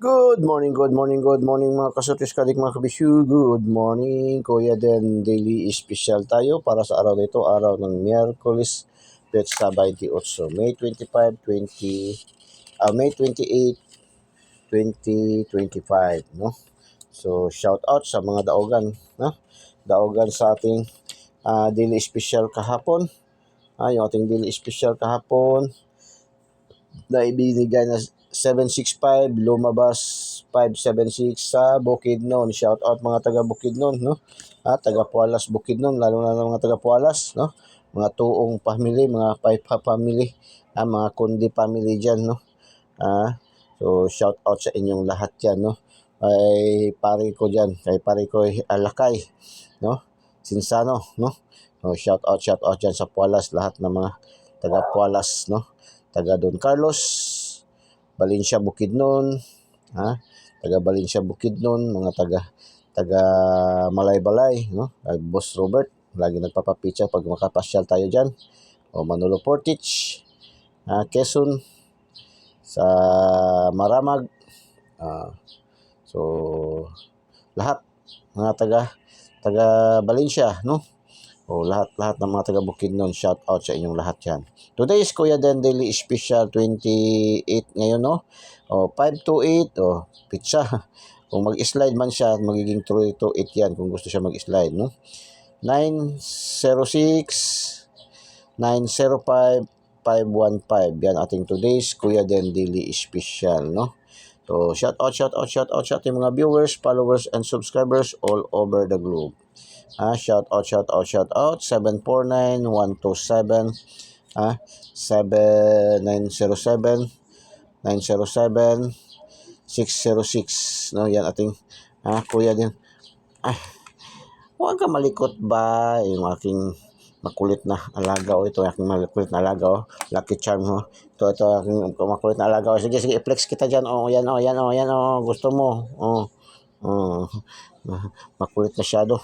Good morning mga kasutis kadik mga kabisyu. Good morning, Kuya Den. Daily special tayo para sa araw nito, araw ng Miyerkules, Petsa 28, May 25, May 28, 2025, no? So, shout out sa mga daogan, no? Daogan sa ating daily special kahapon. Yung ating daily special kahapon na ibinigay na 765, lumabas 576 sa Bukidnon. Shout out mga taga Bukidnon, no? Taga Pualas Bukidnon, lalo na mga taga Pualas, no? Mga Tuong family, mga Paipa family, mga Kundi family diyan, no? So shout out sa inyong lahat diyan, no? Kay pare ko diyan, kay pare ko Alakay, no? Sinsano, no? So, shout out diyan sa Pualas, lahat ng mga taga Pualas, no? Taga Don Carlos, Valencia Bukidnon, taga Valencia Bukidnon, mga taga Malay-Balay, no? Boss Robert, lagi nagpapapicture pag makapasyal tayo diyan. O Manolo Portich, Quezon, sa Maramag, so lahat mga taga Valencia, no? O lahat ng mga taga Bukidnon, shout out sa inyong lahat yan. Today is Kuya Den Daily Special 28 ngayon, no? O 528, pizza. Kung mag-slide man siya, magiging 328 yan kung gusto siya mag-slide, no? 906 905 515. Yan ating today's Kuya Den Daily Special, no? So, shout out sa ating mga viewers, followers, and subscribers all over the globe. Shout out 749-127 7907 907 606, no? Yan ating Kuya din. Huwag ka malikot ba yung aking makulit na alaga, ito aking makulit na alaga, Lucky Charm, ito aking makulit na alaga. Sige i-flex kita diyan. Yan gusto mo. Makulit na shadow,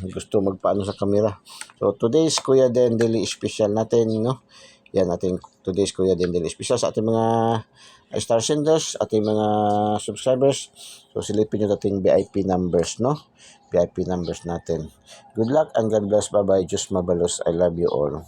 gusto magpaano sa camera. So today's Kuya Den Daily Special natin, no? Yan ating today's Kuya Den Daily Special sa ating mga star senders, ating mga subscribers. So silipin nyo ating VIP numbers, no? VIP numbers natin. Good luck and God bless. Bye bye. Diyos mabalos. I love you all.